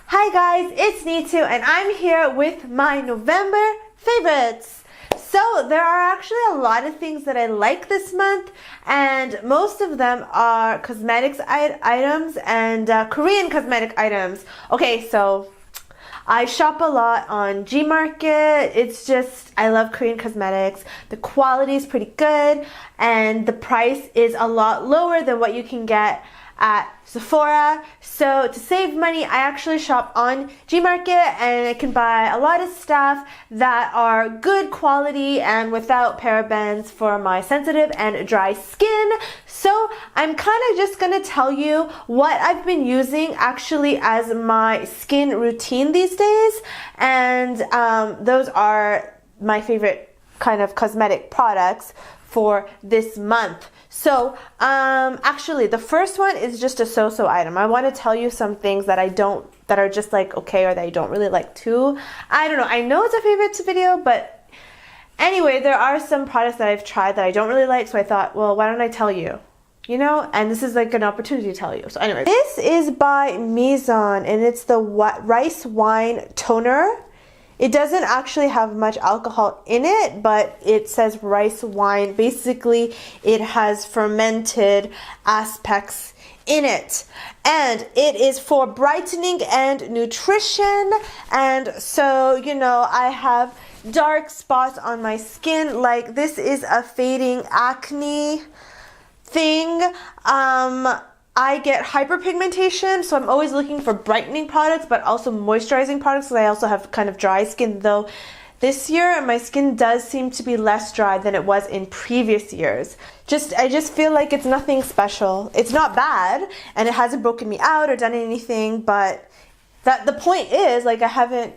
Hi guys, it's Nitu and I'm here with my November favorites. So there are actually a lot of things that I like this month, and most of them are cosmetics items and Korean cosmetic items. Okay, so I shop a lot on Gmarket. It's just, I love Korean cosmetics. The quality is pretty good and the price is a lot lower than what you can get at Sephora. So to save money, I actually shop on Gmarket and I can buy a lot of stuff that are good quality and without parabens for my sensitive and dry skin. So I'm kind of just gonna tell you what I've been using actually as my skin routine these days, and those are my favorite kind of cosmetic products for this month. So actually the first one is just a so-so item. I want to tell you some things that that are just like okay, or that I don't really like too. I don't know, I know it's a favorites video, but anyway, there are some products that I've tried that I don't really like, so I thought, well, why don't I tell you? You know, and this is like an opportunity to tell you. So anyway, this is by Mizon and it's the rice wine toner. It doesn't actually have much alcohol in it, but it says rice wine. Basically, it has fermented aspects in it. And it is for brightening and nutrition. And so, you know, I have dark spots on my skin. Like, this is a fading acne thing. I get hyperpigmentation, so I'm always looking for brightening products, but also moisturizing products, because I also have kind of dry skin, though this year my skin does seem to be less dry than it was in previous years. I just feel like it's nothing special. It's not bad, and it hasn't broken me out or done anything, but the point is, like, I haven't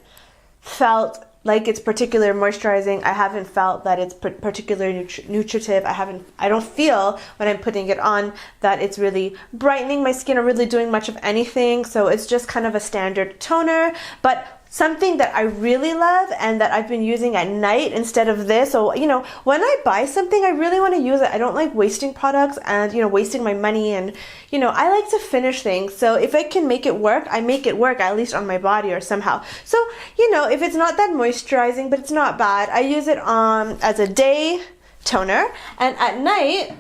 felt like it's particularly moisturizing. I haven't felt that it's particularly nutritive. I don't feel when I'm putting it on that it's really brightening my skin or really doing much of anything. So it's just kind of a standard toner. But something that I really love and that I've been using at night instead of this. So, you know, when I buy something, I really want to use it. I don't like wasting products and, you know, wasting my money, and, you know, I like to finish things. So if I can make it work, I make it work, at least on my body or somehow. So, you know, if it's not that moisturizing, but it's not bad, I use it as a day toner. And at night,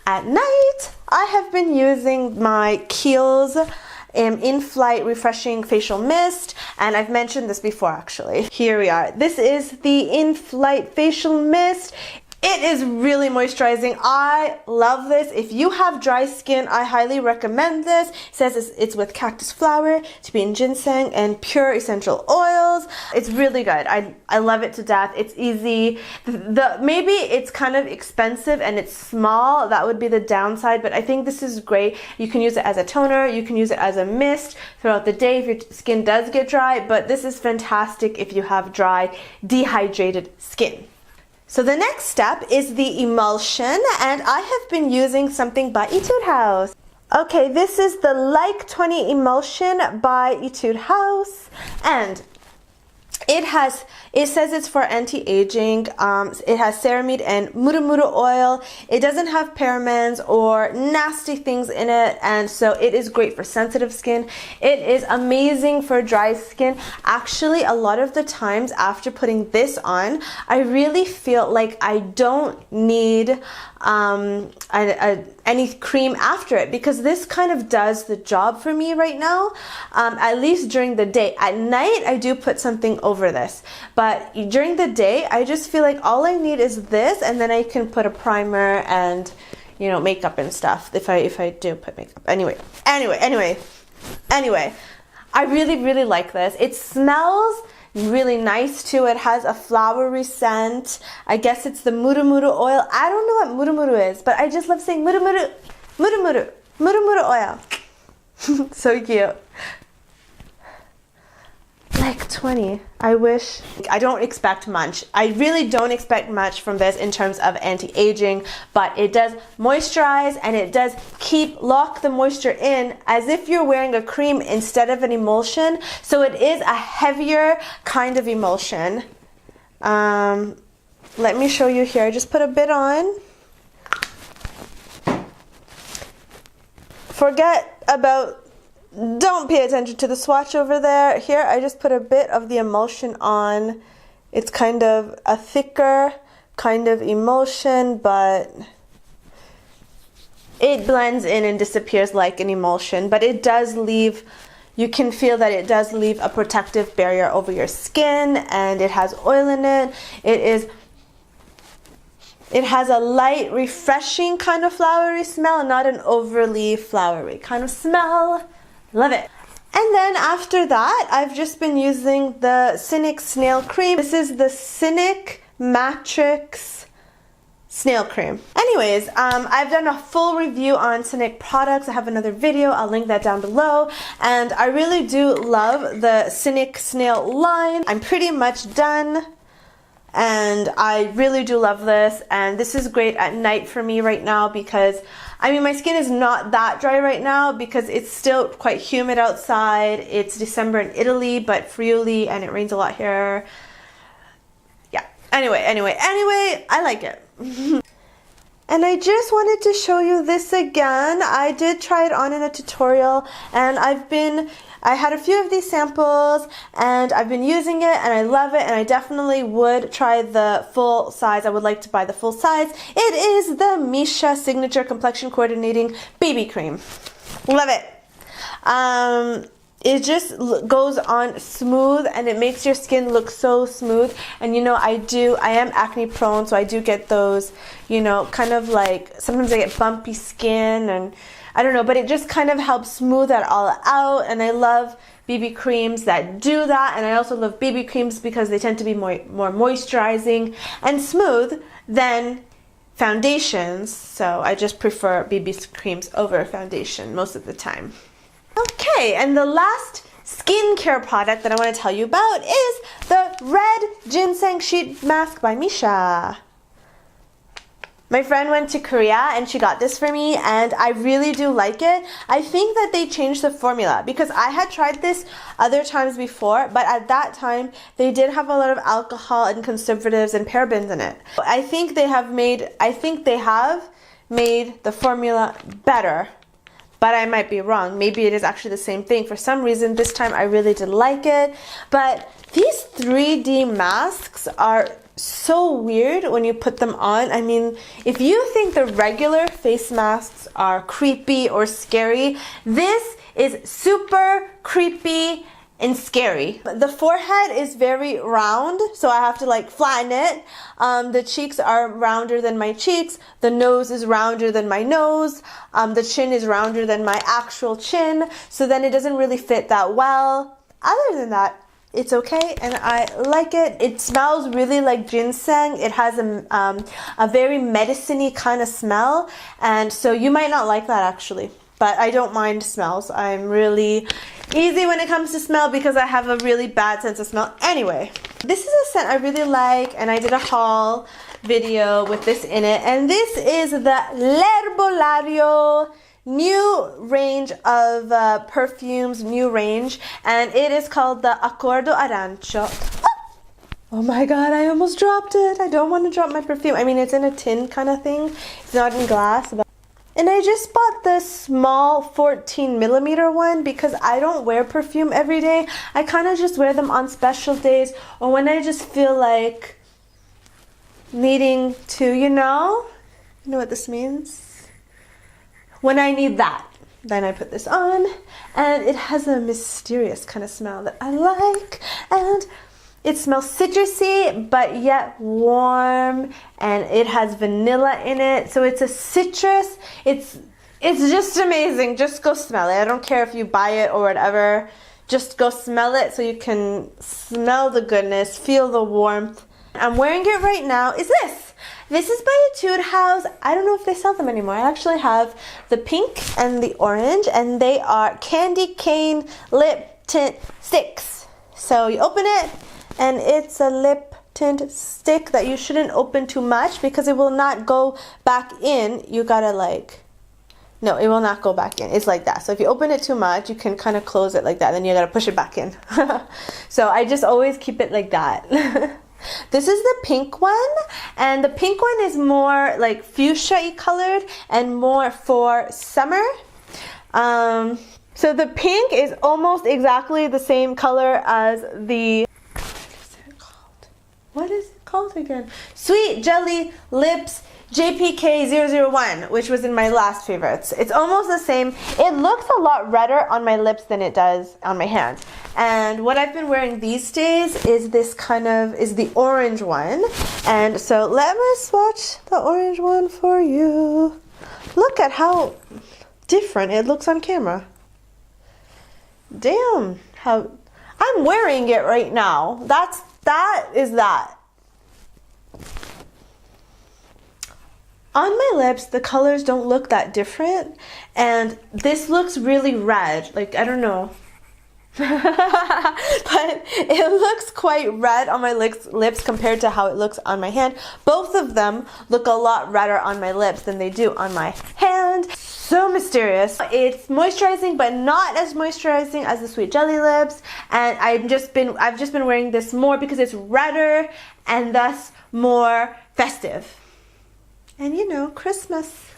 I have been using my Kiehl's In-Flight Refreshing Facial Mist, and I've mentioned this before actually. Here we are. This is the In-Flight Facial Mist. It is really moisturizing. I love this. If you have dry skin, I highly recommend this. It says it's with cactus flower, Tibetan ginseng, and pure essential oils. It's really good. I love it to death. It's easy. Maybe it's kind of expensive and it's small. That would be the downside, but I think this is great. You can use it as a toner. You can use it as a mist throughout the day if your skin does get dry, but this is fantastic if you have dry, dehydrated skin. So the next step is the emulsion, and I have been using something by Etude House. Okay, this is the Like 20 emulsion by Etude House, and it says it's for anti-aging. It has ceramide and muru oil. It doesn't have parabens or nasty things in it, and so it is great for sensitive skin. It is amazing for dry skin. Actually, a lot of the times after putting this on, I really feel like I don't need any cream after it, because this kind of does the job for me right now, at least during the day. At night, I do put something over this, but during the day, I just feel like all I need is this, and then I can put a primer and, you know, makeup and stuff if I do put makeup. Anyway, I really like this. It smells really nice too. It has a flowery scent. I guess it's the muru oil. I don't know what muru is, but I just love saying muru oil. So cute. Like 20. I wish. I don't expect much. I really don't expect much from this in terms of anti-aging, but it does moisturize and it does lock the moisture in as if you're wearing a cream instead of an emulsion. So it is a heavier kind of emulsion. Let me show you here. I just put a bit on. Forget about don't pay attention to the swatch over there. Here, I just put a bit of the emulsion on. It's kind of a thicker kind of emulsion, but it blends in and disappears like an emulsion, but it does leave, you can feel that it does leave a protective barrier over your skin, and it has oil in it. It has a light, refreshing kind of flowery smell, and not an overly flowery kind of smell. Love it. And then after that, I've just been using the Cynic Snail Cream. This is the Cynic Matrix Snail Cream. Anyways, I've done a full review on Cynic products. I have another video. I'll link that down below. And I really do love the Cynic Snail line. I'm pretty much done. And I really do love this. And this is great at night for me right now because, I mean, my skin is not that dry right now because it's still quite humid outside. It's December in Italy, but Friuli, and it rains a lot here. Yeah. Anyway, I like it. And I just wanted to show you this again. I did try it on in a tutorial, and I had a few of these samples, and I've been using it, and I love it, and I definitely would try the full size. I would like to buy the full size. It is the Misha Signature Complexion Coordinating BB Cream. Love it. It just goes on smooth, and it makes your skin look so smooth. And you know, I am acne prone, so I do get those, you know, kind of like, sometimes I get bumpy skin, and I don't know, but it just kind of helps smooth that all out. And I love BB creams that do that, and I also love BB creams because they tend to be more moisturizing and smooth than foundations. So I just prefer BB creams over foundation most of the time. Okay, and the last skincare product that I want to tell you about is the Red Ginseng Sheet Mask by Misha. My friend went to Korea and she got this for me, and I really do like it. I think that they changed the formula because I had tried this other times before, but at that time they did have a lot of alcohol and conservatives and parabens in it. I think they have made the formula better. But I might be wrong. Maybe it is actually the same thing. For some reason, this time I really did like it. But these 3D masks are so weird when you put them on. I mean, if you think the regular face masks are creepy or scary, this is super creepy and scary. The forehead is very round, so I have to like flatten it. The cheeks are rounder than my cheeks. The nose is rounder than my nose. The chin is rounder than my actual chin, so then it doesn't really fit that well. Other than that, it's okay, and I like it. It smells really like ginseng. It has a very medicine-y kind of smell, and so you might not like that actually. But I don't mind smells. I'm really easy when it comes to smell because I have a really bad sense of smell. Anyway, this is a scent I really like, and I did a haul video with this in it. And this is the L'Herbolario new range of perfumes, and it is called the Accordo Arancio. Oh my god, I almost dropped it. I don't want to drop my perfume. I mean, it's in a tin kind of thing. It's not in glass, but... And I just bought the small 14mm one because I don't wear perfume every day. I kind of just wear them on special days or when I just feel like needing to, you know what this means? When I need that, then I put this on, and it has a mysterious kind of smell that I like, and it smells citrusy, but yet warm, and it has vanilla in it. So it's a citrus. It's just amazing. Just go smell it. I don't care if you buy it or whatever. Just go smell it so you can smell the goodness, feel the warmth. I'm wearing it right now. Is this? This is by Etude House. I don't know if they sell them anymore. I actually have the pink and the orange, and they are candy cane lip tint sticks. So you open it, and it's a lip tint stick that you shouldn't open too much because it will not go back in. You gotta no, it will not go back in. It's like that. So if you open it too much, you can kind of close it like that. Then you gotta push it back in. So I just always keep it like that. This is the pink one, and the pink one is more like fuchsia-y colored and more for summer. So the pink is almost exactly the same color as the, what is it called again? Sweet Jelly Lips JPK001, which was in my last favorites. It's almost the same. It looks a lot redder on my lips than it does on my hand. And what I've been wearing these days is this is the orange one. And so let me swatch the orange one for you. Look at how different it looks on camera. Damn, how I'm wearing it right now. That is that. On my lips, the colors don't look that different, and this looks really red. Like, I don't know. But it looks quite red on my lips compared to how it looks on my hand. Both of them look a lot redder on my lips than they do on my hand. So mysterious. It's moisturizing, but not as moisturizing as the Sweet Jelly Lips. And I've just been wearing this more because it's redder and thus more festive. And you know, Christmas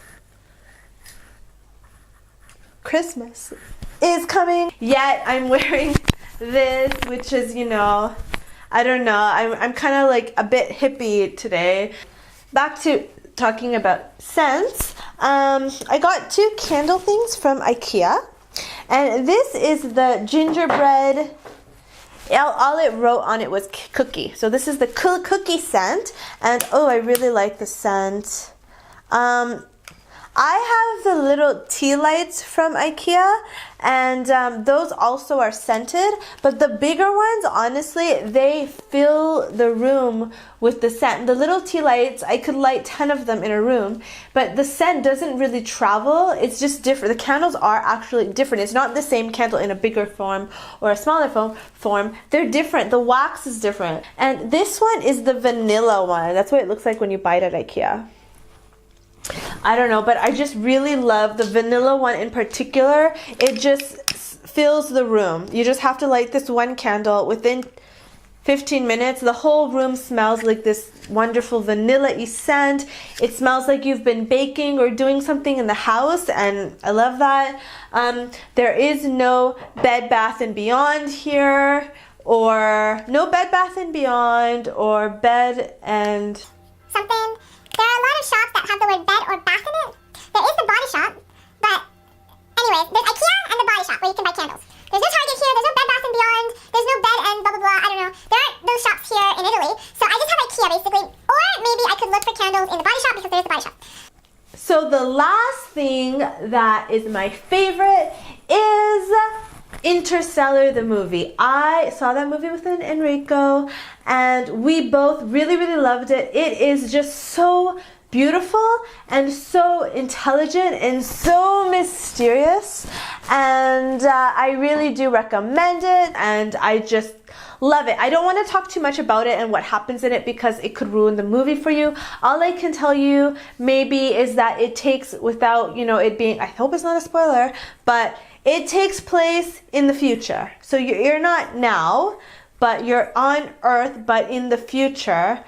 is coming. Yet I'm wearing this, which is, you know, I don't know. I'm kind of like a bit hippie today. Back to talking about scents. I got 2 candle things from Ikea. And this is the gingerbread. All it wrote on it was cookie. So this is the cookie scent. And oh, I really like the scent. I have the little tea lights from Ikea, and those also are scented, but the bigger ones, honestly, they fill the room with the scent. The little tea lights, I could light 10 of them in a room, but the scent doesn't really travel. It's just different. The candles are actually different. It's not the same candle in a bigger form or a smaller form. They're different. The wax is different. And this one is the vanilla one. That's what it looks like when you buy it at Ikea. I don't know, but I just really love the vanilla one in particular. It just fills the room. You just have to light this one candle. Within 15 minutes, the whole room smells like this wonderful vanilla-y scent. It smells like you've been baking or doing something in the house, and I love that. There is no Bed Bath & Beyond here, or no Bed Bath & Beyond, or bed and something. There are a lot of shops that have the word bed or bath in it. There is the Body Shop, but anyways, there's Ikea and the Body Shop where you can buy candles. There's no Target here, there's no Bed Bath & Beyond, there's no bed and blah blah blah, I don't know. There aren't those shops here in Italy, so I just have Ikea basically. Or maybe I could look for candles in the Body Shop because there's the Body Shop. So the last thing that is my favorite is Interstellar, the movie. I saw that movie with Enrico, and we both really, really loved it. It is just so beautiful and so intelligent and so mysterious, and I really do recommend it, and I just love it. I don't want to talk too much about it and what happens in it because it could ruin the movie for you. All I can tell you maybe is that it takes, without, you know, it being, I hope it's not a spoiler, but it takes place in the future. So you're not now, but you're on Earth, but in the future,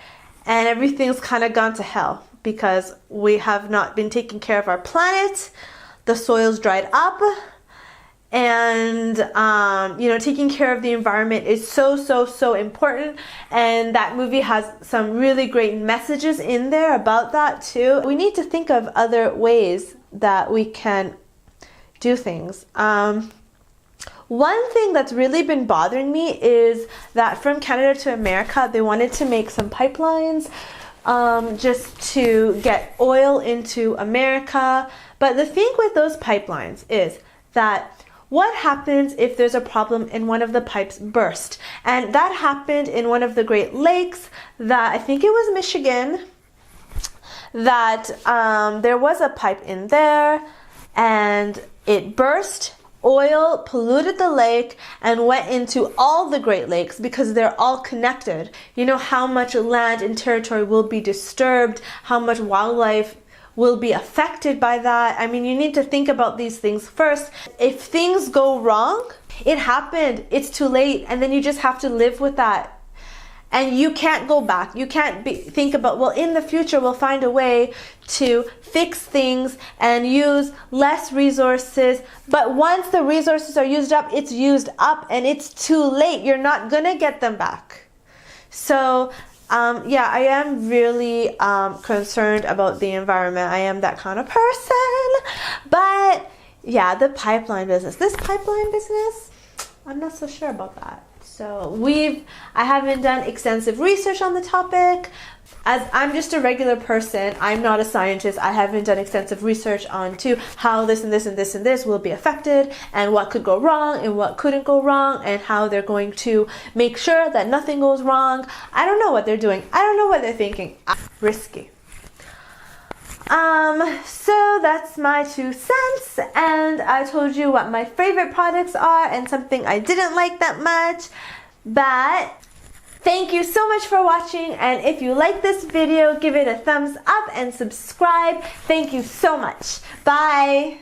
and everything's kind of gone to hell because we have not been taking care of our planet. The soil's dried up, and you know, taking care of the environment is so important. And that movie has some really great messages in there about that too. We need to think of other ways that we can do things. One thing that's really been bothering me is that from Canada to America, they wanted to make some pipelines just to get oil into America. But the thing with those pipelines is that what happens if there's a problem and one of the pipes burst? And that happened in one of the Great Lakes, that I think it was Michigan, that there was a pipe in there and it burst. Oil polluted the lake and went into all the Great Lakes because they're all connected. You know how much land and territory will be disturbed, how much wildlife will be affected by that. I mean, you need to think about these things first. If things go wrong, it happened, it's too late, and then you just have to live with that. and you can't go back. You can't think about, well, in the future we'll find a way to fix things and use less resources. But once the resources are used up, it's used up and it's too late. You're not gonna get them back. So yeah, I am really concerned about the environment. I am that kind of person. But yeah, the pipeline business. This pipeline business, I'm not so sure about that. So I haven't done extensive research on the topic. As I'm just a regular person, I'm not a scientist. I haven't done extensive research on how this and this and this and this will be affected, and what could go wrong and what couldn't go wrong, and how they're going to make sure that nothing goes wrong. I don't know what they're doing. I don't know what they're thinking. Risky. So that's my 2 cents, and I told you what my favorite products are and something I didn't like that much. But thank you so much for watching, and if you like this video, give it a thumbs up and subscribe. Thank you so much. Bye.